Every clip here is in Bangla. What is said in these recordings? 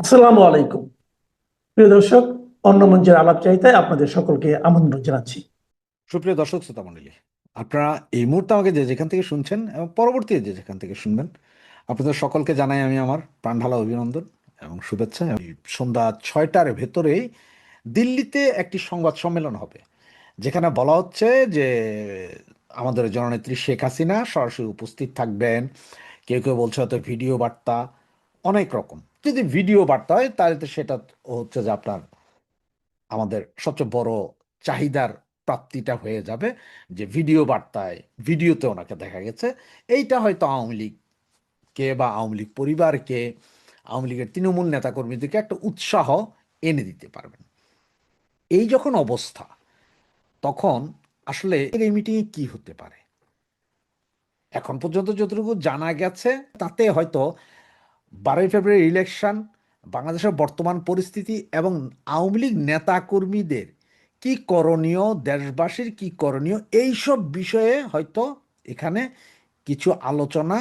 আসসালামু আলাইকুম। প্রিয় দর্শক, অন্য মঞ্চের আলাপচারিতায় আপনাদের সকলকে আমন্ত্রণ জানাচ্ছি। সুপ্রিয় দর্শক শ্রোতা মণ্ডলী, আপনারা এই মুহূর্তে আমাকে যে যেখান থেকে শুনছেন এবং পরবর্তী যে যেখান থেকে শুনবেন, আপনাদের সকলকে জানাই আমি আমার প্রাণঢালা অভিনন্দন এবং শুভেচ্ছা। এই সন্ধ্যা 6টার ভেতরেই দিল্লিতে একটি সংবাদ সম্মেলন হবে, যেখানে বলা হচ্ছে যে আমাদের জননেত্রী শেখ হাসিনা সরাসরি উপস্থিত থাকবেন। কেউ কেউ বলছে হয়তো ভিডিও বার্তা, অনেক রকম। যদি ভিডিও বার্তা হয় তাহলে তো সেটা হচ্ছে যে আপনার আমাদের সবচেয়ে বড় চাহিদার প্রাপ্তিটা হয়ে যাবে, যে ভিডিও বার্তায় ভিডিওতে ওনাকে দেখা গেছে। এইটা হয়তো আওয়ামী লীগকে বা আওয়ামী লীগ পরিবারকে, আওয়ামী লীগের তৃণমূল নেতাকর্মীদেরকে একটা উৎসাহ এনে দিতে পারবেন। এই যখন অবস্থা, তখন আসলে এই মিটিংয়ে কি হতে পারে? এখন পর্যন্ত যতটুকু জানা গেছে তাতে হয়তো 12ই ফেব্রুয়ারি ইলেকশন, বাংলাদেশের বর্তমান পরিস্থিতি এবং আওয়ামী লীগ নেতাকর্মীদের কি করণীয়, দেশবাসীর কি করণীয়, এইসব বিষয়ে হয়তো এখানে কিছু আলোচনা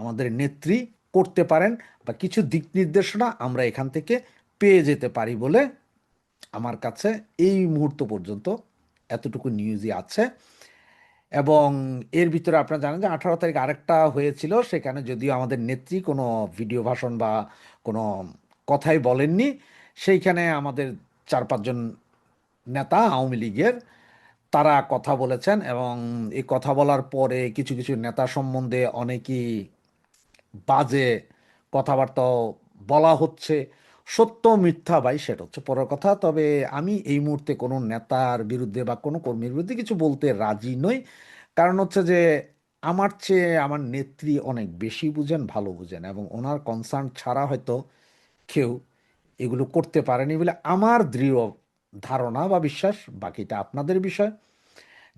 আমাদের নেত্রী করতে পারেন, বা কিছু দিক নির্দেশনা আমরা এখান থেকে পেয়ে যেতে পারি বলে আমার কাছে এই মুহূর্ত পর্যন্ত এতটুকু নিউজই আছে। এবং এর ভিতরে আপনারা জানেন যে 18 তারিখ আরেকটা হয়েছিল, সেখানে যদিও আমাদের নেত্রী কোনো ভিডিও ভাষণ বা কোনো কথাই বলেননি, সেইখানে আমাদের 4-5 জন নেতা আওয়ামী লীগের তারা কথা বলেছেন। এবং এই কথা বলার পরে কিছু কিছু নেতা সম্বন্ধে অনেকেই বাজে কথাবার্তাও বলা হচ্ছে। সত্য মিথ্যা ভাই সেটা হচ্ছে পরের কথা। তবে আমি এই মুহূর্তে কোনো নেতার বিরুদ্ধে বা কোনো কর্মীর বিরুদ্ধে কিছু বলতে রাজি নই। কারণ হচ্ছে যে আমার চেয়ে আমার নেত্রী অনেক বেশি বুঝেন, ভালো বুঝেন, এবং ওনার কনসার্ন ছাড়া হয়তো কেউ এগুলো করতে পারেনি বলে আমার দৃঢ় ধারণা বা বিশ্বাস। বাকিটা আপনাদের বিষয়।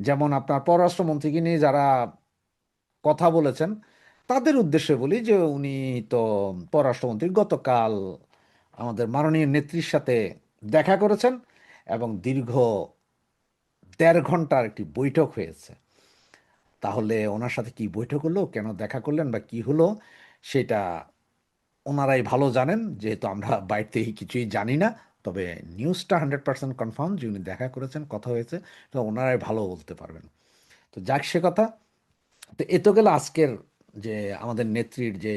যেমন আপনার পররাষ্ট্রমন্ত্রীকে নিয়ে যারা কথা বলেছেন, তাদের উদ্দেশ্যে বলি যে উনি তো পররাষ্ট্রমন্ত্রী গতকাল আমাদের মাননীয় নেত্রীর সাথে দেখা করেছেন, এবং দীর্ঘ 1.5 ঘন্টার একটি বৈঠক হয়েছে। তাহলে ওনার সাথে কি বৈঠক হলো, কেন দেখা করলেন বা কি হলো, সেটা ওনারাই ভালো জানেন, যেহেতু আমরা বাইরে থেকে কিছুই জানি না। তবে নিউজটা 100% কনফার্ম যে উনি দেখা করেছেন, কথা হয়েছে, তো ওনারাই ভালো বলতে পারবেন। তো যাক সে কথা। তো এ তো গেল আজকের যে আমাদের নেত্রীর যে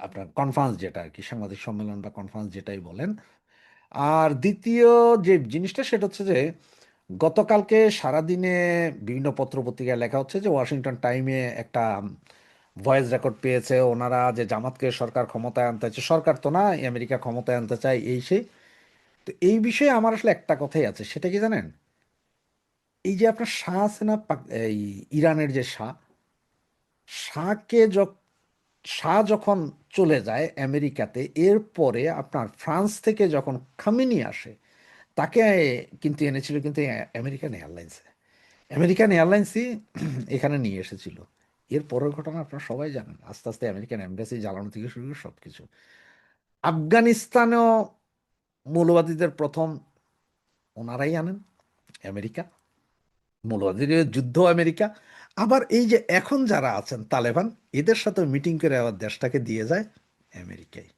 আপনার কনফারেন্স, যেটা আর কি সাংবাদিক সম্মেলন বা কনফারেন্স যেটাই বলেন। আর দ্বিতীয় যে জিনিসটা সেটা হচ্ছে যে গতকালকে সারাদিনে বিভিন্ন পত্রপত্রিকায় লেখা হচ্ছে যে ওয়াশিংটন টাইমে একটা ভয়েস রেকর্ড পেয়েছে ওনারা, যে জামাতকে সরকার ক্ষমতায় আনতে চায়, সরকার তো না, আমেরিকা ক্ষমতায় আনতে চায়, এই সেই। তো এই বিষয়ে আমার আসলে একটা কথাই আছে, সেটা কি জানেন? এই যে আপনার শাহ আছে না, এই ইরানের যে শাহ, শাহকে শাহ যখন চলে যায় আমেরিকাতে, এরপরে আপনার ফ্রান্স থেকে যখন খামেনি আসে, তাকে কিন্তু এনেছিল কিন্তু আমেরিকান এয়ারলাইন্সে। আমেরিকান এয়ারলাইন্সই এখানে নিয়ে এসেছিল। এর পরের ঘটনা আপনারা সবাই জানেন, আস্তে আস্তে আমেরিকান এম্বাসি জ্বালানো থেকে শুরু করে সব কিছু। আফগানিস্তানেও মৌলবাদীদের প্রথম ওনারাই আনেন, আমেরিকা। মৌলবাদীদের যুদ্ধ আমেরিকা। আবার এই যে এখন যারা আছেন তালেবান, এদের সাথে মিটিং করে আবার দেশটাকে দিয়ে যায় আমেরিকায়।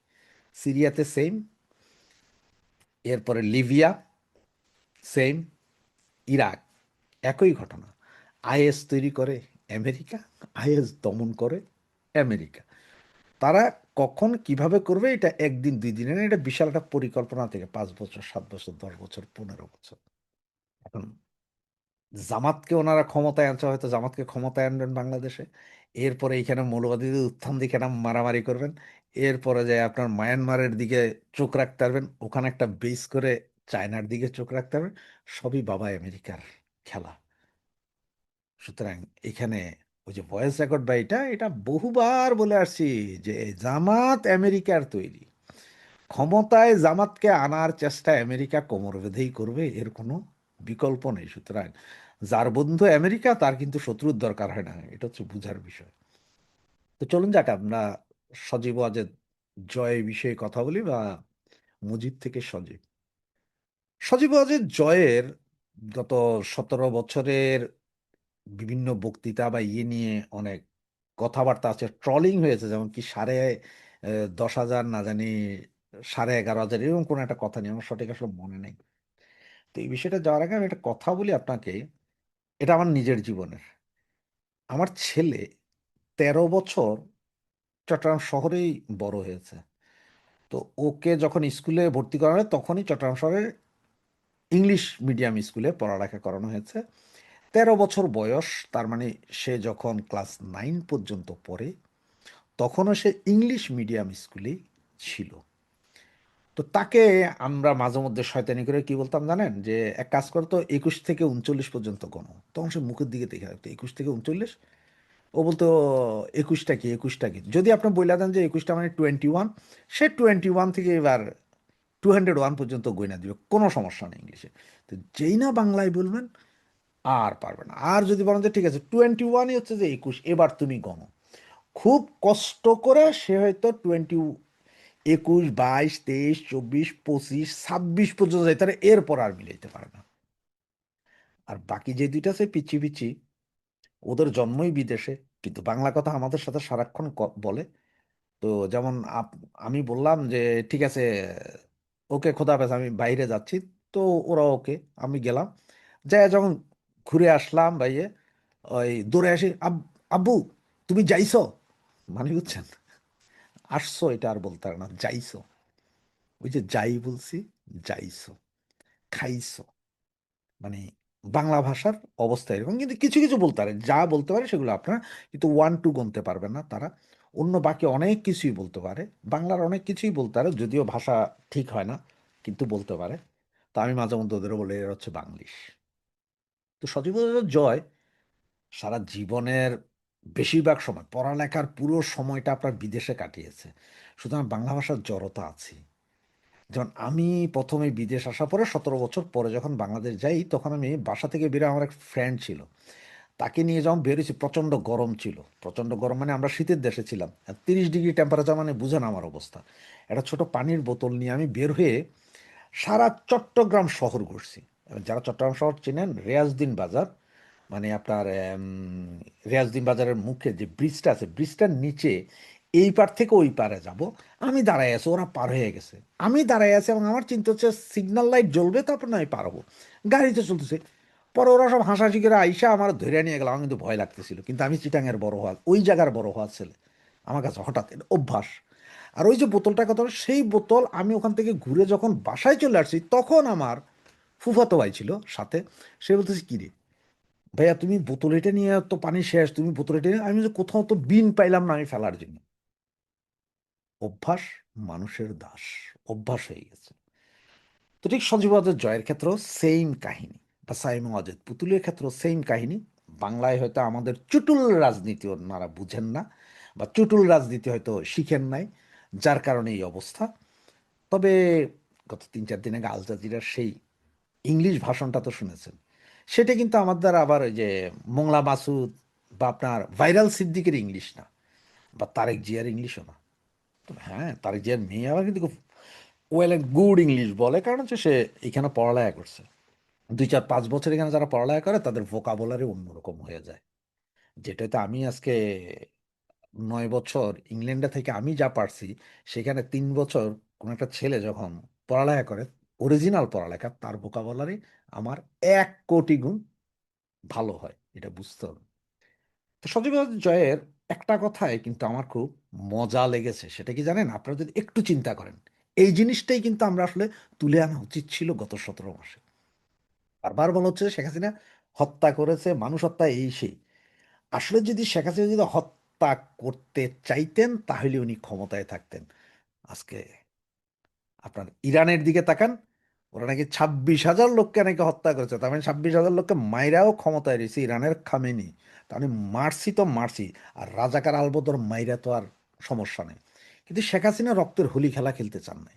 সিরিয়াতে সেম, এরপরে লিবিয়া সেম, ইরাক একই ঘটনা। আইএস তৈরি করে আমেরিকা, আইএস দমন করে আমেরিকা। তারা কখন কিভাবে করবে এটা একদিন দুই দিনে না, এটা বিশাল একটা পরিকল্পনা থেকে 5 বছর, 7 বছর, 10 বছর, 15 বছর। এখন জামাতকে ওনারা ক্ষমতায় আনছে, হয়তো জামাতকে ক্ষমতায় আনবেন বাংলাদেশে। এরপরে এইখানে মৌলবাদীদের উত্থান দিকে না মারামারি করবেন। এরপরে যে আপনার মায়ানমারের দিকে চোখ রাখতে পারবেন, ওখানে একটা বেস করে চায়নার দিকে চোখ রাখতে পারবেন। সবই বাবা আমেরিকার খেলা। সুতরাং এখানে ওই যে ভয়েস রেকর্ড বা এটা এটা বহুবার বলে আসছি যে জামাত আমেরিকার তৈরি। ক্ষমতায় জামাতকে আনার চেষ্টা আমেরিকা কোমর বেঁধেই করবে, এর কোনো বিকল্প নেই। সুতরাং যার বন্ধু আমেরিকা তার কিন্তু শত্রুর দরকার হয় না, এটা হচ্ছে বুঝার বিষয়। তো চলুন যাক আমরা সজীব ওয়াজেদ জয় বিষয়ে কথা বলি, বা মুজিব থেকে সজীব। সজীব ওয়াজেদ জয়ের গত 17 বছরের বিভিন্ন বক্তৃতা বা ইয়ে নিয়ে অনেক কথাবার্তা আছে, ট্রলিং হয়েছে, যেমন কি 10,000 না জানি 11,500 এরকম কোনো একটা কথা নিয়ে, আমার সঠিক আসলে মনে নেই। তো এই বিষয়টা যাওয়ার আগে আমি একটা কথা বলি আপনাকে, এটা আমার নিজের জীবনের। আমার ছেলে 13 বছর চট্টগ্রাম শহরেই বড় হয়েছে। তো ওকে যখন স্কুলে ভর্তি করা হয় তখনই চট্টগ্রাম শহরের ইংলিশ মিডিয়াম স্কুলে পড়ালেখা করানো হয়েছে। 13 বছর বয়স, তার মানে সে যখন ক্লাস 9 পর্যন্ত পড়ে তখনও সে ইংলিশ মিডিয়াম স্কুলেই ছিল। তো তাকে আমরা মাঝে মধ্যে শয়তানি করে কি বলতাম জানেন, যে এক কাজ করতো 21 থেকে 39 পর্যন্ত গণো। তখন সে মুখের দিকে দেখে রাখতো 21 থেকে 39। ও বলতো 21টা কি, 21টা কি। যদি আপনি বলে দেন যে 21টা মানে 21, সে 21 থেকে এবার 201 পর্যন্ত গয়না দিবে, কোনো সমস্যা নেই ইংলিশে। তো যেই না বাংলায় বলবেন আর পারবে না। আর যদি বলেন যে ঠিক আছে 21ই হচ্ছে যে 21, এবার তুমি গণো, খুব কষ্ট করে সে হয়তো 21, 22, 23, 24, 25, 26 পর্যন্ত যাইতে পারে, এরপর আর মিলাইতে পারে না। আর বাকি যে দুইটা আছে পিচ্ছি পিচ্ছি, ওদের জন্মই বিদেশে, কিন্তু বাংলা কথা আমাদের সাথে সারাক্ষণ বলে। তো যেমন আমি বললাম যে ঠিক আছে ওকে খোদা হাফেজ, আমি বাইরে যাচ্ছি। তো ওরা ওকে, আমি গেলাম, যাই যখন ঘুরে আসলাম ভাইয়ে, ওই দৌড়ে আসি, আব্বু তুমি যাইছো, মানে বুঝছেন, আসছো এটা আর বলতে পারে না, যাইছো। ওই যে যাই বলছি, যাইছো, খাইছো, মানে বাংলা ভাষার অবস্থা এরকম। কিন্তু কিছু কিছু বলতে পারে, যা বলতে পারে সেগুলো আপনারা কিন্তু 1 2 গুনতে পারবেন না তারা। অন্য বাকি অনেক কিছুই বলতে পারে, বাংলার অনেক কিছুই বলতে পারে, যদিও ভাষা ঠিক হয় না, কিন্তু বলতে পারে। তো আমি মাঝে মধ্যে ওদেরও বলে এরা হচ্ছে বাংলিশ। তো সজীব জয় সারা জীবনের বেশিরভাগ সময় পড়ালেখার পুরো সময়টা আপনার বিদেশে কাটিয়েছে, সুতরাং বাংলা ভাষার জড়তা আছে। যেমন আমি প্রথমে বিদেশ আসার পরে 17 বছর পরে যখন বাংলাদেশ যাই, তখন আমি বাসা থেকে বেরোয়, আমার এক ফ্রেন্ড ছিল, তাকে নিয়ে যখন বেরোছি প্রচণ্ড গরম ছিল। প্রচণ্ড গরম মানে আমরা শীতের দেশে ছিলাম, 30 ডিগ্রি টেম্পারেচার, মানে বুঝেন আমার অবস্থা। একটা ছোট পানির বোতল নিয়ে আমি বের হয়ে সারা চট্টগ্রাম শহর ঘুরছি। এবার যারা চট্টগ্রাম শহর চেনেন, রেয়াজউদ্দিন বাজার, মানে আপনার রেয়াজউদ্দিন বাজারের মুখে যে ব্রিজটা আছে, ব্রিজটার নিচে এই পার থেকে ওই পারে যাব। আমি দাঁড়ায় আছি, ওরা পার হয়ে গেছে, আমি দাঁড়ায় আছি, এবং আমার চিন্তা হচ্ছে সিগন্যাল লাইট জ্বলবে তারপর না আমি পারবো, গাড়িতে চলতেছে। পরে ওরা সব হাসাহাসি করে আইসা আমার ধরে নিয়ে গেল, আমার কিন্তু ভয় লাগতেছিল, কিন্তু আমি চিটাঙের বড় হওয়া, ওই জায়গার বড় হওয়া ছেলে, আমার কাছে হঠাৎ এটা অভ্যাস। আর ওই যে বোতলটার কথা হলো, সেই বোতল আমি ওখান থেকে ঘুরে যখন বাসায় চলে আসছি, তখন আমার ফুফাতো ভাই ছিল সাথে। সে বলতেছে কি রে ভাইয়া, তুমি বোতল এটা নিয়ে, তো পানি শেষ, তুমি বোতল এটা নিয়ে, আমি যে কোথাও তো বিন পাইলাম না আমি ফেলার জন্য। অভ্যাস মানুষের দাস, অভ্যাস হয়ে গেছে। তো ঠিক সঞ্জীব জয়ের ক্ষেত্রেও সেম কাহিনী, বা সাইমন অজিত পুতুলের ক্ষেত্রেও সেম কাহিনী। বাংলায় হয়তো আমাদের চুটুল রাজনীতি ওনারা বুঝেন না, বা চুটুল রাজনীতি হয়তো শিখেন নাই, যার কারণে এই অবস্থা। তবে গত 3 4 দিন আগে আল জাজিরার সেই ইংলিশ ভাষণটা তো শুনেছেন, সেটা কিন্তু আমার দ্বারা আবার ওই যে মোংলা মাসুদ বা আপনার ভাইরাল সিদ্দিকের ইংলিশ না, বা তারেক জিয়ার ইংলিশও না। তবে হ্যাঁ, তারেক জিয়ার মেয়ে আবার কিন্তু খুব ওয়েল অ্যান্ড গুড ইংলিশ বলে, কারণ হচ্ছে সে এখানে পড়ালেখা করছে। 2 4 5 বছর এখানে যারা পড়ালেখা করে তাদের ভোকাবুলারি অন্যরকম হয়ে যায়। যেটাতে আমি আজকে 9 বছর ইংল্যান্ডে থেকে আমি যা পারছি, সেখানে 3 বছর কোনো একটা ছেলে যখন পড়ালেখা করে, অরিজিনাল পড়ালেখা, তার ভোকাবুলারি আমার 1 কোটি গুণ ভালো হয়, এটা বুঝতে হবে। তো সজীব জয়ের একটা কথায় কিন্তু আমার খুব মজা লেগেছে, সেটা কি জানেন, আপনারা যদি একটু চিন্তা করেন, এই জিনিসটাই কিন্তু আমরা আসলে তুলে আনা উচিত ছিল গত 17 মাসে। বারবার বলা হচ্ছে শেখ হাসিনা হত্যা করেছে, মানুষ হত্যা, এই সেই। আসলে যদি শেখ হাসিনা যদি হত্যা করতে চাইতেন, তাহলে উনি ক্ষমতায় থাকতেন আজকে। আপনার ইরানের দিকে তাকান, ওরা নাকি 26,000 লোককে নাকি হত্যা করেছে, তার মানে 26,000 লোককে মাইরাও ক্ষমতায় রয়েছে ইরানের খামেনি। তার মানে মারছি তো মারছি, আর রাজাকার আলবদর মাইরা তো আর সমস্যা নেই। কিন্তু শেখ হাসিনা রক্তের হোলি খেলা খেলতে চান নাই,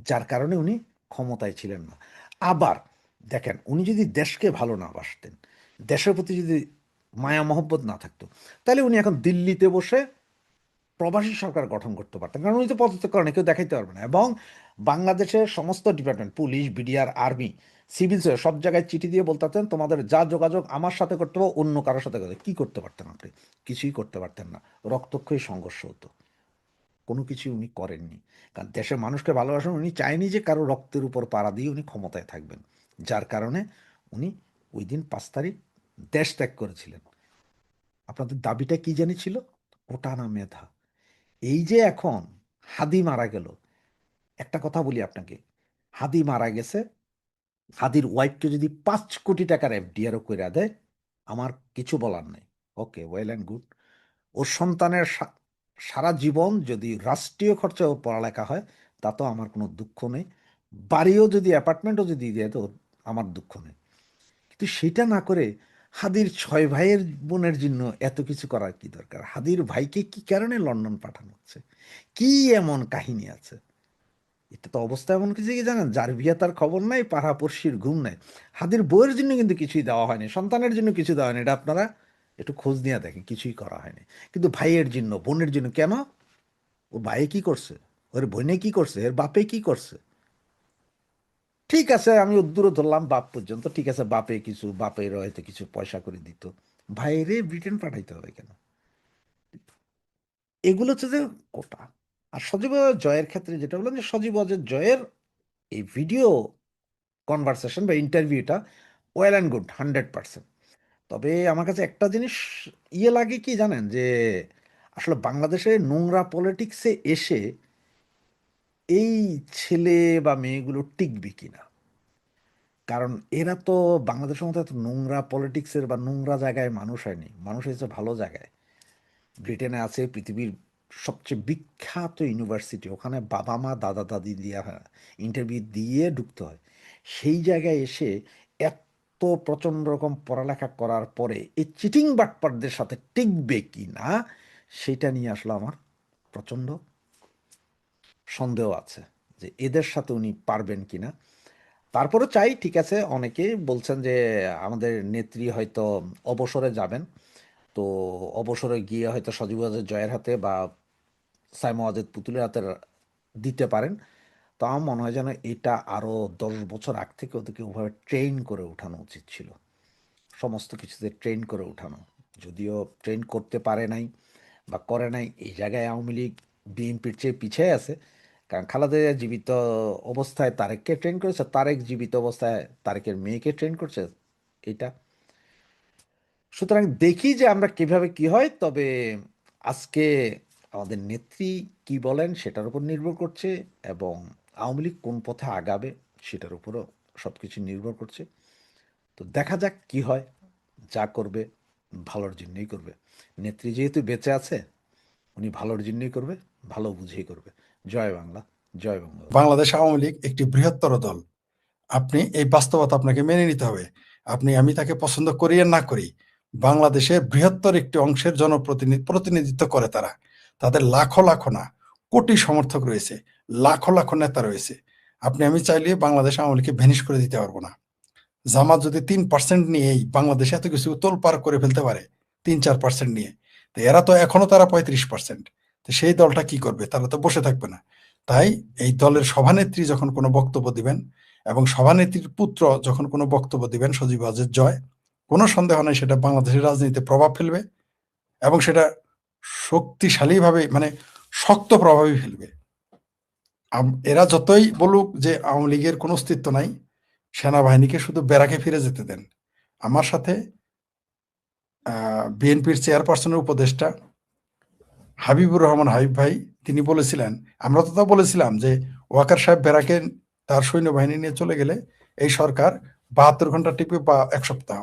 যার কারণে উনি ক্ষমতায় ছিলেন না। আবার দেখেন, উনি যদি দেশকে ভালো না বাসতেন, দেশের প্রতি যদি মায়া মহব্বত না থাকতো, তাহলে উনি এখন দিল্লিতে বসে প্রবাসী সরকার গঠন করতে পারতেন, কারণ উনি তো পদত্যাগ করেন, কেউ দেখাইতে পারবে না। এবং বাংলাদেশের সমস্ত department, police, BDR, army, civil, সব জায়গায় চিঠি দিয়ে বলতে পারতেন তোমাদের যা যোগাযোগ আমার সাথে করতে হবে, অন্য কারোর সাথে করতে, কি করতে পারতেন আপনি? কিছুই করতে পারতেন না, রক্তক্ষয়ী সংঘর্ষ হতো। কোনো কিছু উনি করেননি। কারণ দেশের মানুষকে ভালোবাসেন, উনি চায়নি যে কারো রক্তের উপর পাড়া দিয়ে উনি ক্ষমতায় থাকবেন, যার কারণে উনি ওই দিন 5 তারিখ দেশ ত্যাগ করেছিলেন। আপনাদের দাবিটা কি জানি ছিল? ওটা না মেধা। এই যে এখন হাদি মারা গেল, একটা কথা বলি আপনাকে, হাদি মারা গেছে, হাদির ওয়াইফকে যদি 5 কোটি টাকার এফডিআরও করে দেয়, আমার কিছু বলার নেই। ওকে, ওয়েল অ্যান্ড গুড। ওর সন্তানের সারা জীবন যদি রাষ্ট্রীয় খরচে ওর পড়ালেখা হয়, তাতেও আমার কোনো দুঃখ নেই। বাড়িও যদি, অ্যাপার্টমেন্টও যদি দিয়ে তো আমার দুঃখ নেই। কিন্তু সেটা না করে হাদির 6 ভাইয়ের বোনের জন্য এত কিছু করার কি দরকার? হাদির ভাইকে কি কারণে লন্ডন পাঠানো হচ্ছে? কি এমন কাহিনী আছে? এটা তো অবস্থা এমন কিছু কি জানেন, যার বিয়ে তার খবর নাই, পাড়াপড়শির ঘুম নাই। হাদির বউয়ের জন্য কিন্তু কিছুই দেওয়া হয়নি, সন্তানের জন্য কিছু দেওয়া হয়নি, এটা আপনারা একটু খোঁজ নিয়ে দেখেন, কিছুই করা হয়নি। কিন্তু ভাইয়ের জন্য, বোনের জন্য কেন? ও ভাই কি করছে? ওর বোনে কি করছে? এর বাপে কি করছে? ঠিক আছে, আমি দূরে ধরলাম বাপ পর্যন্ত, ঠিক আছে, বাপে কিছু, বাপের হয়তো কিছু পয়সা করে দিত, ভাইরে ব্রিটেন পাঠাইতে হবে কেন? এগুলো হচ্ছে যে কোটা। আর সজীব জয়ের ক্ষেত্রে যেটা বললাম, যে সজীব জয়ের এই ভিডিও কনভারসেশন বা ইন্টারভিউটা ওয়েল অ্যান্ড গুড, 100%। তবে আমার কাছে একটা জিনিস লাগে কি জানেন, যে আসলে বাংলাদেশে নোংরা পলিটিক্সে এসে এই ছেলে বা মেয়েগুলো টিকবে কিনা। কারণ এরা তো বাংলাদেশের মতো এত নোংরা পলিটিক্সের বা নোংরা জায়গায় মানুষ হয়নি, মানুষ হয়েছে ভালো জায়গায়। ব্রিটেনে আছে পৃথিবীর সবচেয়ে বিখ্যাত ইউনিভার্সিটি, ওখানে বাবা মা দাদা দাদি দিয়ে ইন্টারভিউ দিয়ে ঢুকতে হয়। সেই জায়গায় এসে এত প্রচণ্ড রকম পড়ালেখা করার পরে এই চিটিং বাটপারদের সাথে টিকবে কি না, সেটা নিয়ে আসলে আমার প্রচণ্ড সন্দেহ আছে, যে এদের সাথে উনি পারবেন কিনা। তারপরে চাই, ঠিক আছে, অনেকেই বলছেন যে আমাদের নেত্রী হয়তো অবসরে যাবেন, তো অবসরে গিয়ে হয়তো সজীব জয়ের হাতে বা সাইমো ওয়াজেদ পুতুলের হাতে দিতে পারেন। তো আমার মনে হয় যেন এটা আরও 10 বছর আগ থেকে ওদেরকে ওভাবে ট্রেন করে ওঠানো উচিত ছিল, সমস্ত কিছুতে ট্রেন করে ওঠানো। যদিও ট্রেন করতে পারে নাই বা করে নাই, এই জায়গায় আওয়ামী লীগ বিএনপির চেয়ে পিছিয়ে আছে। কারণ খালেদা জিয়া জীবিত অবস্থায় তারেককে ট্রেন করেছে, তারেক জীবিত অবস্থায় তারেকের মেয়েকে ট্রেন করছে, এটা। সুতরাং দেখি যে আমরা কিভাবে কি হয়। তবে আজকে আমাদের নেত্রী কি বলেন সেটার উপর নির্ভর করছে, এবং আওয়ামী লীগ কোন পথে আগাবে সেটার উপরও সব কিছু নির্ভর করছে। তো দেখা যাক কি হয়, যা করবে ভালোর জন্যই করবে। নেত্রী যেহেতু বেঁচে আছে, উনি ভালোর জন্যই করবে, ভালো বুঝেই করবে। জয় বাংলা, জয় বঙ্গবন্ধু। বাংলাদেশ আওয়ামী লীগ একটি বৃহত্তর দল। আপনি এই বাস্তবতা আপনাকে মেনে নিতে হবে। আমি তাকে পছন্দ করি আর না করি, বাংলাদেশের বৃহত্তর একটি অংশের প্রতিনিধিত্ব করে তারা। তাদের লাখো লাখো না কোটি সমর্থক রয়েছে, লাখো লাখো নেতা রয়েছে। আমি চাইলে বাংলাদেশ আওয়ামী লীগকে ভ্যানিশ করে দিতে পারবো না। জামাত যদি 3% নিয়েই বাংলাদেশে এত কিছু তোলপাড় করে ফেলতে পারে, 3-4% নিয়ে, তো এরা তো এখনো তারা 35%। তো সেই দলটা কি করবে? তারা তো বসে থাকবে না। তাই এই দলের সভানেত্রী যখন কোনো বক্তব্য দিবেন, এবং সভানেত্রীর পুত্র যখন কোনো বক্তব্য দিবেন, সজীব ওয়াজেদ জয়, কোনো সন্দেহ নাই সেটা বাংলাদেশের রাজনীতিতে প্রভাব ফেলবে, এবং সেটা শক্তিশালীভাবে, মানে শক্ত প্রভাবই ফেলবে। এরা যতই বলুক যে আওয়ামী লীগের কোনো অস্তিত্ব নাই, সেনাবাহিনীকে শুধু ব্যারাকে ফিরে যেতে দেন। আমার সাথে বিএনপির চেয়ারপারসনের উপদেষ্টা হাবিবুর রহমান হাবিব ভাই, তিনি বলেছিলেন, আমরা তো তা বলেছিলাম যে ওয়াকার সাহেব ব্যারাকে তার সৈন্যবাহিনী নিয়ে চলে গেলে এই সরকার 72 ঘন্টা টিকবে বা 1 সপ্তাহ।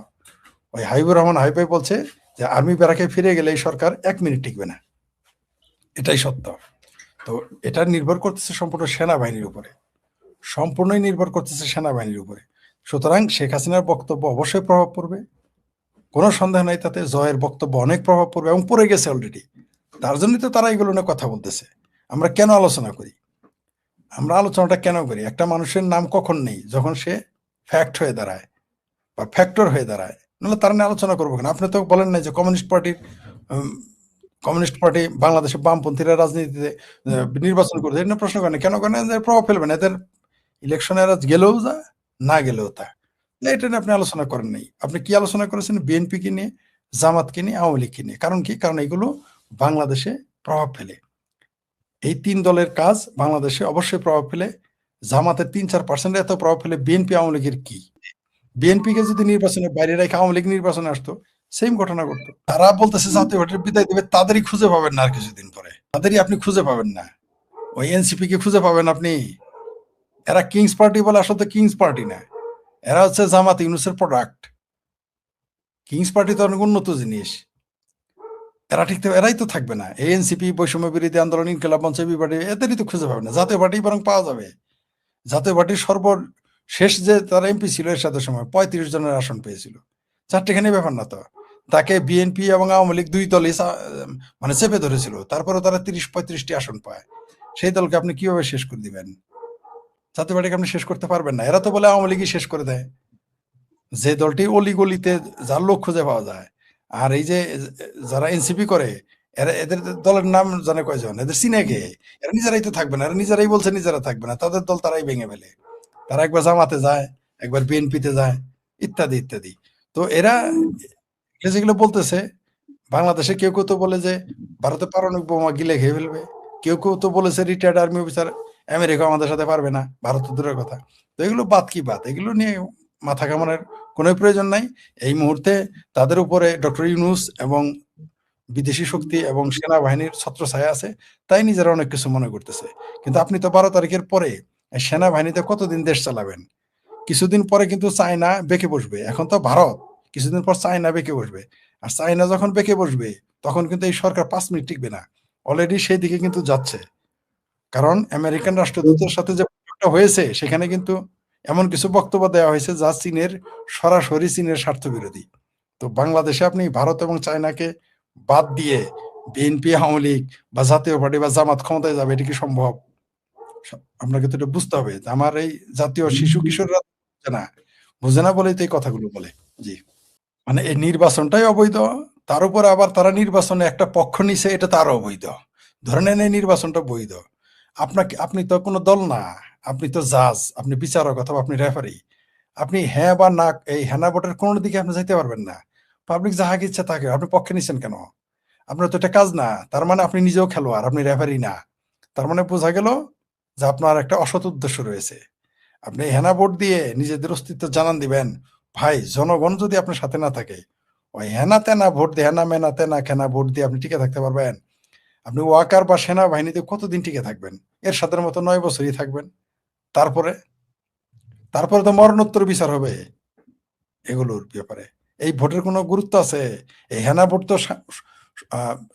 ওই হাবিবুর রহমান হাবিব ভাই বলছে যে আর্মি ব্যারাকে ফিরে গেলে এই সরকার 1 মিনিট টিকবে না। এটাই সত্য। তো এটা নির্ভর করতেছে সম্পূর্ণ সেনাবাহিনীর উপরে, সম্পূর্ণই নির্ভর করতেছে সেনাবাহিনীর উপরে। সুতরাং শেখ হাসিনার বক্তব্য অবশ্যই প্রভাব পড়বে, কোনো সন্দেহ নাই তাতে। জয়ের বক্তব্য অনেক প্রভাব পড়বে এবং পড়ে গেছে অলরেডি। তার জন্যই তো তারা এগুলো নিয়ে কথা বলতেছে। আমরা কেন আলোচনা করি? আমরা আলোচনাটা কেন করি? একটা মানুষের নাম কখন নেই? যখন সে ফ্যাক্ট হয়ে দাঁড়ায় বা ফ্যাক্টর হয়ে দাঁড়ায়, নাহলে তারা নিয়ে আলোচনা করবো কেন? আপনি তো বলেন নাই যে কমিউনিস্ট পার্টি বাংলাদেশে বামপন্থীরা রাজনীতিতে নির্বাচন করছে, এটা প্রশ্ন করেন কেন? করেন এদের প্রভাব ফেলবেন, এদের ইলেকশনে এরা গেলেও যা, না গেলেও তা। এটা নিয়ে আপনি আলোচনা করেন নাই। আপনি কি আলোচনা করেছেন? বিএনপিকে নিয়ে, জামাতকে নিয়ে, আওয়ামী লীগকে নিয়ে। কারণ কি? কারণ এগুলো বাংলাদেশে প্রভাব ফেলে। এই ৩ দলের কাজ বাংলাদেশে অবশ্যই প্রভাব ফেলে। জামাতের ৩-৪% এত প্রভাব ফেলে বিএনপি আওয়ামী লীগের কি? বিএনপিকে যদি নির্বাচনের বাইরে রেখে আওয়ামী লীগ নির্বাচনে আসতো, সেম ঘটনা ঘটতো। তারা বলতেছে জাতীয় পার্টির বিদায় দেবে, তাদেরই খুঁজে পাবেন না আর কিছুদিন পরে। তাদেরই আপনি খুঁজে পাবেন না। ওই এনসিপি কে খুঁজে পাবেন আপনি। এরা কিংস পার্টি বলে, আসলে তো কিংস পার্টি না। এরা হচ্ছে জামাত ইউনূসের প্রোডাক্ট। কিংস পার্টি তো অনেক উন্নত জিনিস। এরাই তো থাকবে না। এএনসিপি, বৈষম্য বিরোধী আন্দোলন, ইনকিলাব মঞ্চ, পার্টি, এদেরই তো খুঁজে পাবে না। জাতীয় পার্টি বরং পাওয়া যাবে। জাতীয় পার্টির সর্বশেষ যে তার এমপি ছিল এরশাদের সময় ৩৫ জনের আসন পেয়েছিল। চারটেখানি ব্যাপার না তো। তাকে বিএনপি এবং আওয়ামী লীগ দুই দলই মানে চেপে ধরেছিল। তারপরে তারা ৩০-৩৫টি আসন পায়। সেই দলকে আপনি কিভাবে শেষ করে দিবেন? জাতীয় পার্টিকে আপনি শেষ করতে পারবেন না। এরা তো বলে আওয়ামী লীগই শেষ করে দেয়। যে দলটি অলিগলিতে যার লোক খুঁজে পাওয়া যায়। আর এই যে যারা এনসিপি করে, এদের দলের নাম জানে কয়জন? এদের চিনে কে? এরা নিজেরাই তো থাকবে না। এরা নিজেরাই বলছে নিজেরা থাকবে না। তাদের দল তারাই ভেঙে ফেলে। তারা একবার জামাতে যায়, একবার বিএনপিতে যায়, ইত্যাদি ইত্যাদি। তো এরা যেগুলো বলতেছে, বাংলাদেশে কেউ কেউ তো বলে যে ভারতে পারমাণবিক বোমা গিলে খেয়ে ফেলবে। কেউ কেউ তো বলেছে রিটায়ার্ড আর্মি অফিসার আমেরিকা আমাদের সাথে পারবে না, ভারত তো দূরের কথা। তো এগুলো বাদ কি বাদ? এগুলো নিয়ে মাথা ঘামানোর কোনো প্রয়োজন নাই। এই মুহূর্তে তাদের উপরে ডক্টর ইউনূস এবং বিদেশি শক্তি এবং সেনাবাহিনীর ছত্রছায়া আছে, তাই নিজেরা অনেক কিছু মনে করতেছে। কিন্তু আপনি তো ১২ তারিখের পরে সেনাবাহিনীতে কতদিন দেশ চালাবেন? কিছুদিন পরে কিন্তু চায়না বেঁকে বসবে। এখন তো ভারত, কিছুদিন পর চায়না বেঁকে বসবে। আর চায়না যখন বেঁকে বসবে, তখন কিন্তু এই সরকার ৫ মিনিট টিকবে না। অলরেডি সেই দিকে কিন্তু যাচ্ছে। কারণ আমেরিকান রাষ্ট্রদূতের সাথে যে বৈঠকটা হয়েছে, সেখানে কিন্তু এমন কিছু বক্তব্য দেওয়া হয়েছে যা সরাসরি চীনের স্বার্থ বিরোধী। তো বাংলাদেশে আপনি ভারত এবং চায়নাকে বাদ দিয়ে বিএনপি, আওয়ামী লীগ বা জাতীয় পার্টি বা জামাত ক্ষমতায় যাবে, এটা কি সম্ভব? আপনাকে তো এটা বুঝতে হবে যে আমার এই জাতীয় শিশু কিশোররা বুঝে না বলেই তো এই কথাগুলো বলে। জি। মানে এই নির্বাচনটাই অবৈধ। তার উপর আবার তারা নির্বাচনে একটা পক্ষ নিছে, এটা তারও অবৈধ। ধরে নেন এই নির্বাচনটা বৈধ। আপনি তো কোনো দল না। আপনি তো জাজ, আপনি বিচারক অথবা আপনি রেফারি। আপনি হ্যাঁ বা না, এই হ্যাঁ না ভোটের কোনো দিকে আপনি যাইতে পারবেন না। পাবলিক যাহাকে ইচ্ছা তাকে। আপনি পক্ষে নিচ্ছেন কেন? আপনার তো এটা কাজ না। তার মানে আপনি নিজেও খেলোয়াড়, আপনি রেফারি না। তার মানে বোঝা গেল যে আপনার একটা অসৎ উদ্দেশ্য রয়েছে। আপনি হেনা ভোট দিয়ে নিজেদের অস্তিত্ব জানান দিবেন। ভাই, জনগণ যদি আপনার সাথে না থাকে, ওই হেনা তেনা ভোট দিয়ে, হেনা মেনা তেনা খেনা ভোট দিয়ে আপনি টিকে থাকতে পারবেন? আপনি ওয়াকার বা সেনাবাহিনীতে কতদিন টিকে থাকবেন? এরশাদের মতো ৯ বছরই থাকবেন। তারপরে তারপরে তো মরণোত্তর বিচার হবে এগুলোর ব্যাপারে। এই ভোটের কোনো গুরুত্ব আছে? এই হেনা ভোট তো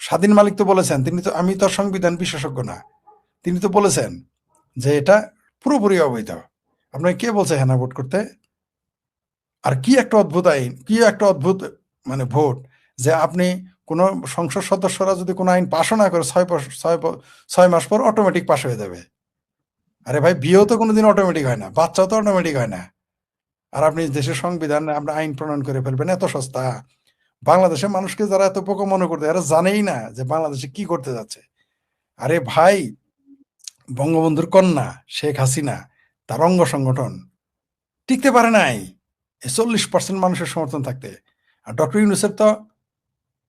স্বাধীন মালিক তো বলেছেন, তিনি তো, আমি তো সংবিধান বিশেষজ্ঞ না, তিনি তো বলেছেন যে এটা পুরোপুরি অবৈধ। আপনাকে কে বলছে হেনা ভোট করতে? আর কি একটা অদ্ভুত আইন, কি একটা অদ্ভুত মানে ভোট, যে আপনি কোন সংসদ সদস্যরা যদি কোনো আইন পাশও না করে ৬ মাস পর অটোমেটিক পাশ হয়ে যাবে। আরে ভাই, বিয়েও তো কোনোদিন অটোমেটিক হয় না, বাচ্চাও তো অটোমেটিক হয় না। আর আপনি দেশের সংবিধান আপনি আইন প্রণয়ন করে ফেলবেন, এত সস্তা? বাংলাদেশের মানুষকে যারা এত বোকা মনে করতে, এরা জানেই না যে বাংলাদেশে কি করতে যাচ্ছে। আরে ভাই, বঙ্গবন্ধুর কন্যা শেখ হাসিনা, তার অঙ্গ সংগঠন টিকতে পারে নাই ৪০% মানুষের সমর্থন থাকতে। আর ডক্টর ইউনূসের তো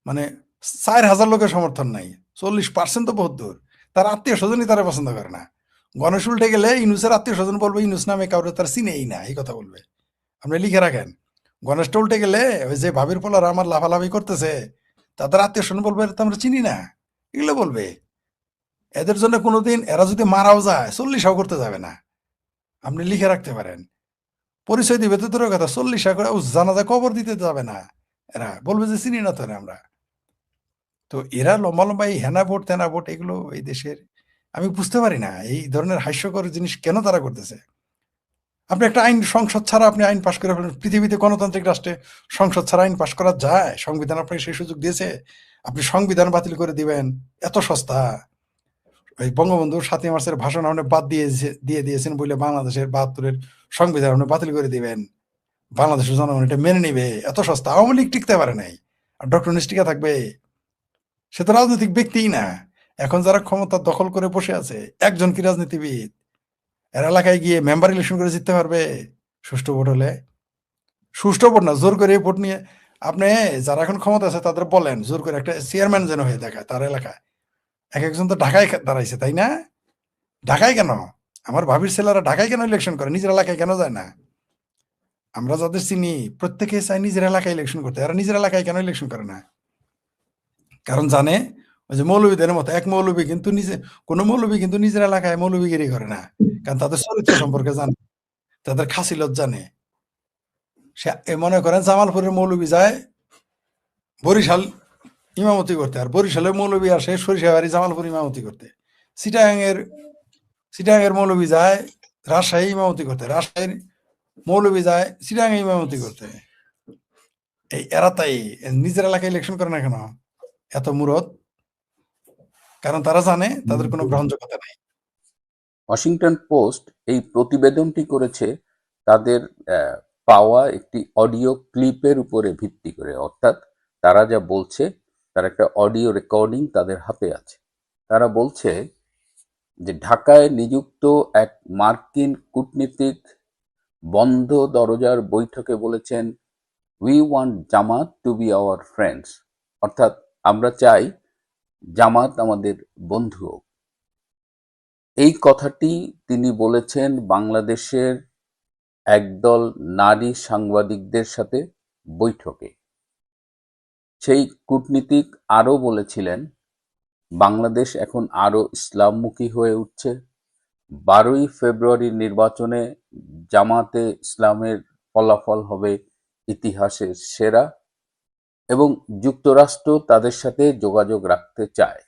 মানে ৪,০০০ লোকের সমর্থন নাই। ৪০% তো বহুত দূর। তার আত্মীয় স্বজনই তারা পছন্দ করে না। গণেশ উল্টে গেলে ইউনূসের আত্মীয় স্বজন বলবে ইউনূস নামে কাউরে তার চিনেই না, এই কথা বলবে। আপনি লিখে রাখেন, গণেশটা উল্টে গেলে ওই যে ভাবির পোলারা আমার লাফালাফি করতেছে, তাদের আত্মীয় স্বজন বলবে এটা তো আমরা চিনি না, এগুলো বলবে। এদের জন্য কোনোদিন এরা যদি মারাও যায় ৪০ করতে যাবে না। আপনি লিখে রাখতে পারেন। পরিচয় দিবে তো দূরের কথা, ৪০ করে জানাজা কবর দিতে যাবে না। এরা বলবে যে চিনি না তো আমরা। তো এরা লম্বা লম্বা এই হেনা ভোট তেনা ভোট, এগুলো এই দেশের আমি বুঝতে পারি না এই ধরনের হাস্যকর জিনিস কেন তারা করতেছে। আপনি একটা আইন, সংসদ ছাড়া আপনি আইন পাশ করে ফেলেন। পৃথিবীতে গণতান্ত্রিক রাষ্ট্রে সংসদ ছাড়া আইন পাশ করা যায়? সংবিধান আপনাকে সেই সুযোগ দিয়েছে? আপনি সংবিধান বাতিল করে দিবেন? এত সস্তা? ওই বঙ্গবন্ধুর ৭ই মার্চের ভাষণ আপনি বাদ দিয়ে দিয়েছেন বলে বাংলাদেশের ৭২-এর সংবিধান আপনি বাতিল করে দিবেন? বাংলাদেশের জনগণ এটা মেনে নিবে? এত সস্তা? আওয়ামী লীগ টিকতে পারে নাই, আর ডক্টর ইউনূস টিকে থাকবে? সে তো রাজনৈতিক ব্যক্তিই না। এখন যারা ক্ষমতা দখল করে বসে আছে, একজন কি রাজনীতিবিদ? এর এলাকায় গিয়ে মেম্বার ইলেকশন করে জিততে পারবে সুষ্ঠু ভোট হলে? সুষ্ঠু ভোট না, জোর করে ভোট নিয়ে আপনি, যারা এখন ক্ষমতা আছে তাদের বলেন জোর করে একটা চেয়ারম্যান যেন হয়ে দেখায় তার এলাকায়। এক একজন তো ঢাকায় দাঁড়াইছে, তাই না? ঢাকায় কেন? আমার ভাবির ছেলেরা ঢাকায় কেন ইলেকশন করে, নিজের এলাকায় কেন যায় না? আমরা যাদের চিনি প্রত্যেকে চায় নিজের এলাকায় ইলেকশন করতে, এরা নিজের এলাকায় কেন ইলেকশন করে না? কারণ জানে ওই যে মৌলবীদের মতো এক মৌলবী কিন্তু কোনো মৌলবী কিন্তু নিজের এলাকায় মৌলবীগিরি করে না, কারণ তাদের চরিত্র সম্পর্কে জানে, তাদের খাসিলত জানে। সে মনে করেন জামালপুরের মৌলবী যায় বরিশাল ইমামতি করতে, আর বরিশালের মৌলবী আসে সরিষাবাড়ি জামালপুর ইমামতি করতে। চিটাগাংয়ের চিটাগাংয়ের মৌলবী যায় রাজশাহী ইমামতি করতে, রাজশাহীর মৌলবী যায় চিটাগাং ইমামতি করতে। এরা তাই নিজের এলাকায় ইলেকশন করে না কেন? এত মুরত, কারণ তারা জানে তাদের কোনো গ্রহণযোগ্যতা নাই। ওয়াশিংটন পোস্ট এই প্রতিবেদনটি করেছে তাদের পাওয়া একটি অডিও ক্লিপের উপরে ভিত্তি করে, অর্থাৎ তারা যা বলছে তার একটা অডিও রেকর্ডিং তাদের হাতে আছে। তারা বলছে যে ঢাকায় নিযুক্ত এক মার্কিন কূটনীতিক বন্ধ দরজার বৈঠকে বলেছেন, we want Jamaat to be our friends, অর্থাৎ আমরা চাই জামাত আমাদের বন্ধু হোক। এই কথাটি তিনি বলেছেন বাংলাদেশের একদল নারী সাংবাদিকদের সাথে বৈঠকে। সেই কূটনীতিক আরও বলেছিলেন, বাংলাদেশ এখন আরও ইসলামমুখী হয়ে উঠছে। 12ই ফেব্রুয়ারির নির্বাচনে জামাতে ইসলামের ফলাফল হবে ইতিহাসের সেরা এবং যুক্তরাষ্ট্র তাদের সাথে যোগাযোগ রাখতে চায়।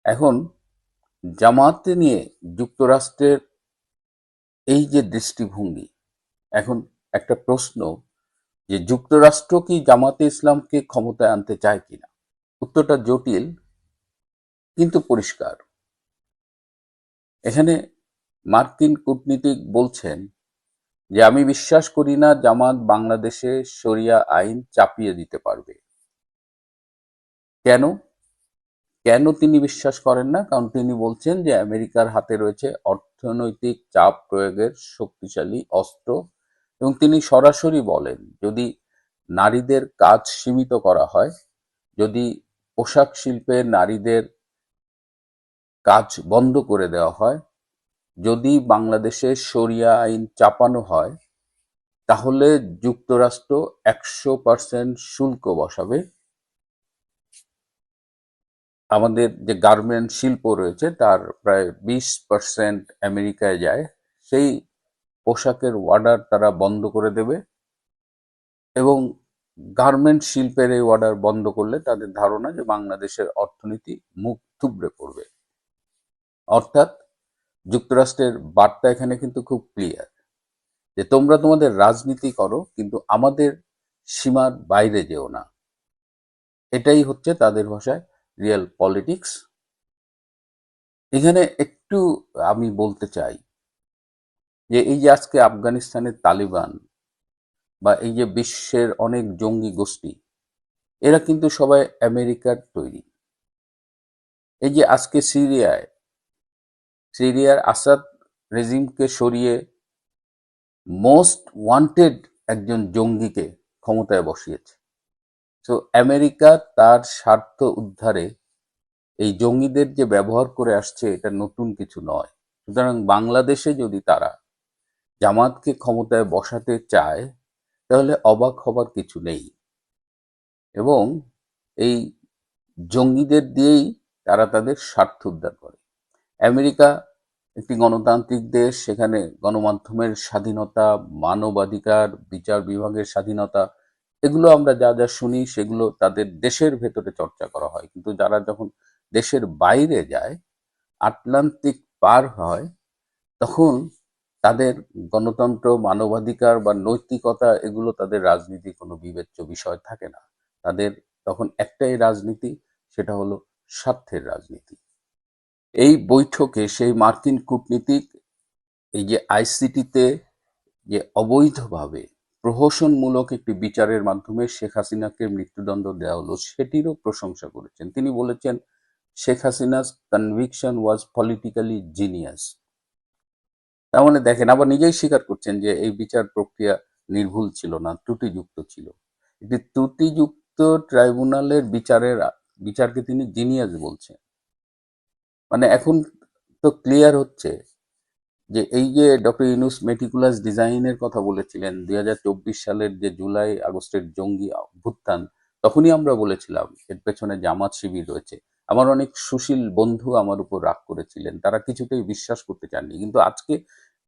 এখন জামাতে নিয়ে যুক্তরাষ্ট্রের এই যে দৃষ্টিভঙ্গি, এখন একটা প্রশ্ন যে যুক্তরাষ্ট্র কি জামাতে ইসলামকে ক্ষমতায় আনতে চায় কিনা? উত্তরটা জটিল কিন্তু পরিষ্কার। এখানে মার্কিন কূটনীতিক বলছেন যে আমি বিশ্বাস করি না জামাত বাংলাদেশে শরিয়া আইন চাপিয়ে দিতে পারবে। কেন কেন তিনি বিশ্বাস করেন না? কারণ তিনি বলছেন যে আমেরিকার হাতে রয়েছে অর্থনৈতিক চাপ প্রয়োগের শক্তিশালী অস্ত্র, এবং তিনি সরাসরি বলেন যদি নারীদের কাজ সীমিত করা হয়, যদি পোশাক শিল্পে নারীদের কাজ বন্ধ করে দেওয়া হয়, যদি বাংলাদেশে শরিয়া আইন চাপানো হয়, তাহলে যুক্তরাষ্ট্র 100% শুল্ক বসাবে। আমাদের যে গার্মেন্ট শিল্প রয়েছে তার প্রায় 20% আমেরিকায় যায়, সেই পোশাকের অর্ডার তারা বন্ধ করে দেবে এবং গার্মেন্ট শিল্পের এই অর্ডার বন্ধ করলে তাদের ধারণা যে বাংলাদেশের অর্থনীতি মুখ থুবড়ে পড়বে। অর্থাৎ যুক্তরাষ্ট্রের বার্তা এখানে কিন্তু খুব ক্লিয়ার যে তোমরা তোমাদের রাজনীতি করো কিন্তু আমাদের সীমার বাইরে যেও না। এটাই হচ্ছে তাদের ভাষায় রিয়েল পলিটিক্স। এখানে একটু আমি বলতে চাই যে এই যে আজকে আফগানিস্তানের তালিবান বা এই যে বিশ্বের অনেক জঙ্গি গোষ্ঠী, এরা কিন্তু সবাই আমেরিকার তৈরি। এই যে আজকে সিরিয়ার আসাদ রেজিমকে সরিয়ে মোস্ট ওয়ান্টেড একজন জঙ্গিকে ক্ষমতায় বসিয়েছে। তো আমেরিকা তার স্বার্থ উদ্ধারে এই জঙ্গিদের যে ব্যবহার করে আসছে এটা নতুন কিছু নয়। সুতরাং বাংলাদেশে যদি তারা জামাতকে ক্ষমতায় বসাতে চায় তাহলে অবাক হবার কিছু নেই, এবং এই জঙ্গিদের দিয়েই তারা তাদের স্বার্থ উদ্ধার করে। আমেরিকা একটি গণতান্ত্রিক দেশ, সেখানে গণমাধ্যমের স্বাধীনতা, মানবাধিকার, বিচার বিভাগের স্বাধীনতা, এগুলো আমরা যা যা শুনি সেগুলো তাদের দেশের ভেতরে চর্চা করা হয়, কিন্তু যারা যখন দেশের বাইরে যায়, আটলান্টিক পার হয়, তখন তাদের গণতন্ত্র, মানবাধিকার বা নৈতিকতা এগুলো তাদের রাজনীতির কোনো বিবেচ্য বিষয় থাকে না। তাদের তখন একটাই রাজনীতি, সেটা হলো স্বার্থের রাজনীতি। এই বৈঠকে সেই মার্কিন কূটনীতিক এই যে আইসিটিতে যে অবৈধভাবে প্রহসনমূলক একটি বিচারের মাধ্যমে শেখ হাসিনাকে মৃত্যুদণ্ড দেওয়া হলো সেটিরও প্রশংসা করেছেন। তিনি বলেছেন শেখ হাসিনাস কনভিকশন ওয়াজ পলিটিক্যালি জিনিয়াস। তার মানে দেখেন, আবার নিজেই স্বীকার করছেন যে এই বিচার প্রক্রিয়া নির্ভুল ছিল না, ত্রুটিযুক্ত ছিল। একটি ত্রুটিযুক্ত ট্রাইব্যুনালের বিচারকে তিনি জিনিয়াস বলছেন। মানে এখন তো ক্লিয়ার হচ্ছে যে এই যে ডক্টর ইউনূস মেটিকুলাস ডিজাইনের কথা বলেছিলেন 2024 সালের যে জুলাই আগস্টের জঙ্গি অভ্যুত্থান, তখনই আমরা বলেছিলাম এর পেছনে জামাত শিবির রয়েছে। আমার অনেক সুশীল বন্ধু আমার উপর রাগ করেছিলেন, তারা কিছুতেই বিশ্বাস করতে চাননি, কিন্তু আজকে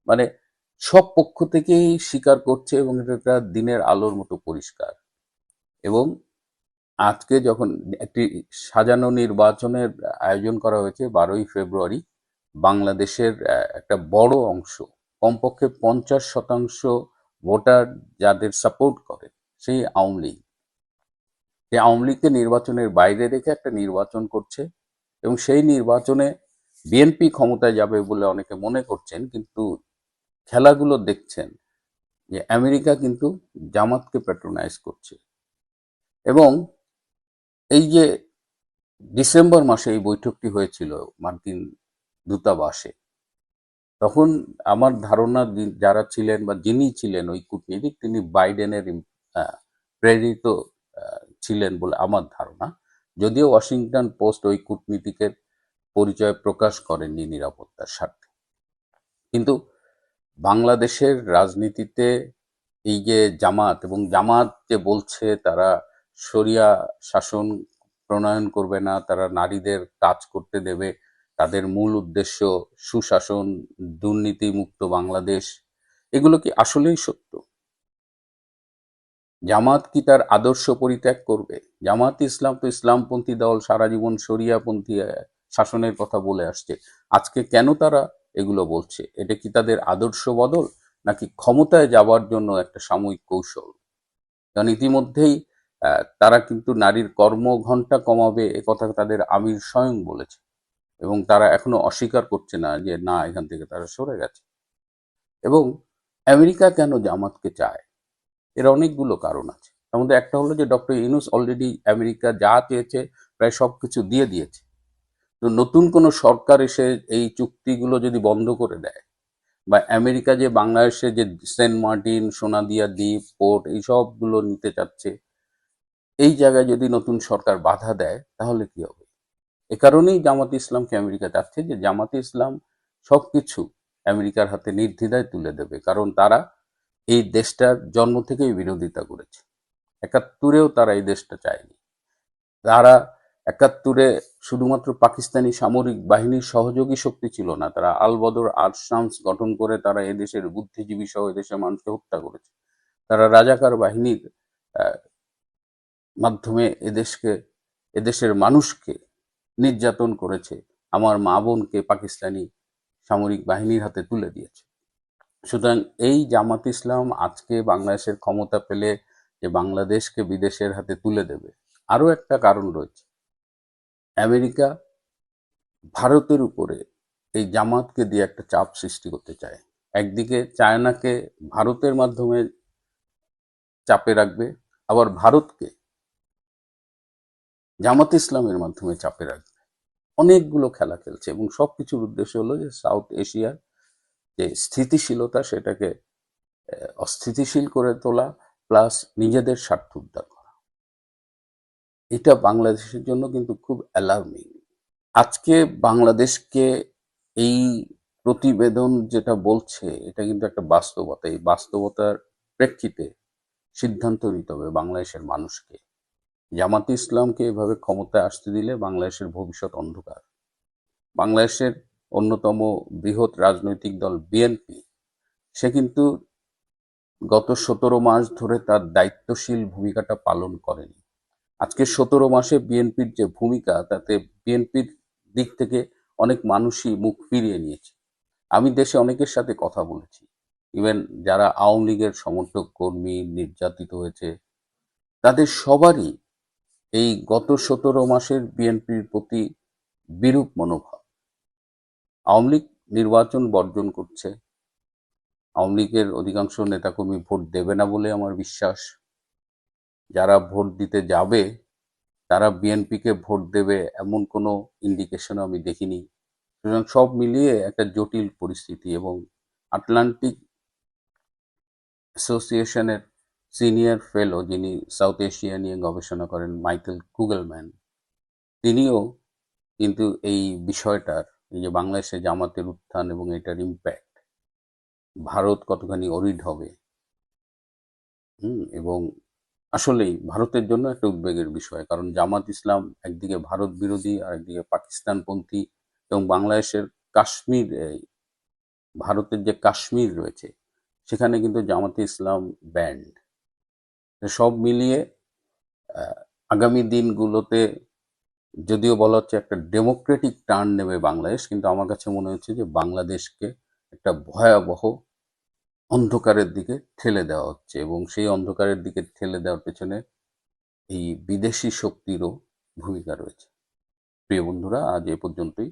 মানে সব পক্ষ থেকেই স্বীকার করছে এবং এটা একটা দিনের আলোর মতো পরিষ্কার। এবং আজকে যখন একটি সাজানো নির্বাচনের আয়োজন করা হয়েছে 12ই ফেব্রুয়ারি, বাংলাদেশের একটা বড় অংশ, কমপক্ষে 50% ভোটার যাদের সাপোর্ট করে সেই আওয়ামী লীগ, সেই আওয়ামী লীগকে নির্বাচনের বাইরে রেখে একটা নির্বাচন করছে। এবং সেই নির্বাচনে বিএনপি ক্ষমতায় যাবে বলে অনেকে মনে করছেন, কিন্তু খেলাগুলো দেখছেন যে আমেরিকা কিন্তু জামাতকে প্যাট্রোনাইজ করছে। এবং এই যে ডিসেম্বর মাসে এই বৈঠকটি হয়েছিল মার্কিন দূতাবাসে, তখন আমার ধারণা যারা ছিলেন বা যিনি ছিলেন ওই কূটনীতিক, তিনি বাইডেনের প্রেরিত ছিলেন বলে আমার ধারণা। যদিও ওয়াশিংটন পোস্ট ওই কূটনীতিকের পরিচয় প্রকাশ করেননি নিরাপত্তার স্বার্থে, কিন্তু বাংলাদেশের রাজনীতিতে এই যে জামাত, এবং জামাত যে বলছে তারা শরিয়া শাসন প্রণয়ন করবে না, তারা নারীদের কাজ করতে দেবে, তাদের মূল উদ্দেশ্য সুশাসন, দুর্নীতিমুক্ত বাংলাদেশ, এগুলো কি আসলেই সত্য? জামাত কি তার আদর্শ পরিত্যাগ করবে? জামাত ইসলাম তো ইসলামপন্থী দল, সারা জীবন শরিয়াপন্থী শাসনের কথা বলে আসছে। আজকে কেন তারা এগুলো বলছে? এটা কি তাদের আদর্শ বদল, নাকি ক্ষমতায় যাবার জন্য একটা সাময়িক কৌশল? কারণ ইতিমধ্যেই তারা কিন্তু নারীর কর্মঘণ্টা কমাবে, এ কথা তাদের আমির স্বয়ং বলেছে, এবং তারা এখনো অস্বীকার করছে না যে না, এখান থেকে তারা সরে গেছে। এবং আমেরিকা কেন জামাতকে চায়, এর অনেকগুলো কারণ আছে। তার মধ্যে একটা হলো যে ডক্টর ইউনূস অলরেডি আমেরিকা যা চেয়েছে প্রায় সবকিছু দিয়ে দিয়েছে। তো নতুন কোনো সরকার এসে এই চুক্তিগুলো যদি বন্ধ করে দেয়, বা আমেরিকা যে বাংলাদেশে যে সেন্ট মার্টিন, সোনাদিয়া দ্বীপ, পোর্ট, এই সবগুলো নিতে চাচ্ছে, এই জায়গায় যদি নতুন সরকার বাধা দেয় তাহলে কি হবে? এ কারণেই জামাতে ইসলামকে আমেরিকা চাচ্ছে, যে জামাতে ইসলাম সবকিছু আমেরিকার হাতে নির্দ্বিধায় তুলে দেবে, কারণ তারা এই দেশটার জন্ম থেকেই বিরোধিতা করেছে। 71-এও তারা এই দেশটা চায়নি। তারা 71-এ শুধুমাত্র পাকিস্তানি সামরিক বাহিনীর সহযোগী শক্তি ছিল না, তারা আল বদর, আল শামস গঠন করে তারা এদেশের বুদ্ধিজীবী সহ এদেশের মানুষকে হত্যা করেছে। তারা রাজাকার বাহিনীর মাধ্যমে এদেশের মানুষকে নির্যাতন করেছে, আমার মা বোনকে পাকিস্তানি সামরিক বাহিনীর হাতে তুলে দিয়েছে। সুতরাং এই জামাত ইসলাম আজকে বাংলাদেশের ক্ষমতা পেলে যে বাংলাদেশকে বিদেশের হাতে তুলে দেবে, আরো একটা কারণ রয়েছে। আমেরিকা ভারতের উপরে এই জামাতকে দিয়ে একটা চাপ সৃষ্টি করতে চায়। একদিকে চায়নাকে ভারতের মাধ্যমে চাপে রাখবে, আবার ভারতকে জামাত ইসলামের মাধ্যমে চাপে রাখবে। অনেকগুলো খেলা খেলছে, এবং সবকিছুর উদ্দেশ্য হলো যে সাউথ এশিয়ার যে স্থিতিশীলতা সেটাকে অস্থিতিশীল করে তোলা, প্লাস নিজেদের স্বার্থ উদ্ধার করা। এটা বাংলাদেশের জন্য কিন্তু খুব অ্যালার্মিং। আজকে বাংলাদেশকে এই প্রতিবেদন যেটা বলছে, এটা কিন্তু একটা বাস্তবতা। এই বাস্তবতার প্রেক্ষিতে সিদ্ধান্ত নিতে হবে বাংলাদেশের মানুষকে। জামাতে ইসলামকে এভাবে ক্ষমতায় আসতে দিলে বাংলাদেশের ভবিষ্যৎ অন্ধকার। বাংলাদেশের অন্যতম বৃহৎ রাজনৈতিক দল বিএনপি, সে কিন্তু গত 17 মাস ধরে তার দায়িত্বশীল ভূমিকাটা পালন করেনি। আজকে 17 মাসে বিএনপির যে ভূমিকা, তাতে বিএনপির দিক থেকে অনেক মানুষই মুখ ফিরিয়ে নিয়েছে। আমি দেশে অনেকের সাথে কথা বলেছি, ইভেন যারা আওয়ামী লীগের সমর্থক কর্মী নির্যাতিত হয়েছে, তাদের সবারই এই গত 17 মাসের বিএনপির প্রতি বিরূপ মনোভাব। আওয়ামী লীগ নির্বাচন বর্জন করছে, আওয়ামী লীগের অধিকাংশ নেতাকর্মী ভোট দেবে না বলে আমার বিশ্বাস। যারা ভোট দিতে যাবে তারা বিএনপিকে ভোট দেবে এমন কোনো ইন্ডিকেশন আমি দেখিনি। সুতরাং সব মিলিয়ে একটা জটিল পরিস্থিতি। এবং আটলান্টিক অ্যাসোসিয়েশনের সিনিয়র ফেলো, যিনি সাউথ এশিয়া নিয়ে গবেষণা করেন, মাইকেল কুগেলম্যান, তিনিও কিন্তু এই বিষয়টার এই যে বাংলাদেশে জামাতের উত্থান এবং এটার ইম্প্যাক্ট, ভারত কতখানি অরিড হবে, এবং আসলেই ভারতের জন্য একটা উদ্বেগের বিষয়, কারণ জামাত ইসলাম একদিকে ভারত বিরোধী আর একদিকে পাকিস্তানপন্থী, এবং বাংলাদেশের কাশ্মীর, ভারতের যে কাশ্মীর রয়েছে সেখানে কিন্তু জামাতে ইসলাম ব্যান্ড। সব মিলিয়ে আগামী দিনগুলোতে যদিও বলা হচ্ছে একটা ডেমোক্রেটিক টার্ন নেবে বাংলাদেশ, কিন্তু আমার কাছে মনে হচ্ছে যে বাংলাদেশকে একটা ভয়াবহ অন্ধকারের দিকে ঠেলে দেওয়া হচ্ছে, এবং সেই অন্ধকারের দিকে ঠেলে দেওয়ার পেছনে এই বিদেশি শক্তিরও ভূমিকা রয়েছে। প্রিয় বন্ধুরা, আজ এ পর্যন্তই।